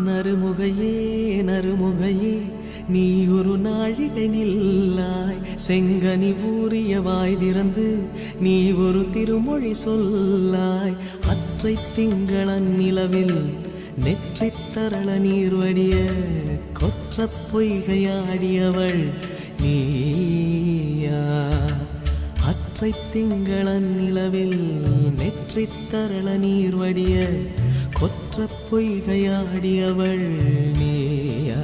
நறுமுகையே நறுமுகையே நீ ஒரு நாழிகை நில்லாய் செங்கனி ஊறிய வாய் திறந்து நீ ஒரு திருமொழி சொல்லாய் அற்றை திங்களன் நிலவில் நெற்றித் தரள நீர் வடிய கொற்ற பொய்கையாடியவள் நீயா அற்றை திங்களன் நிலவில் நெற்றித் தரள நீர் வடிய கொற்ற பொய்கையாடியவள் நீயா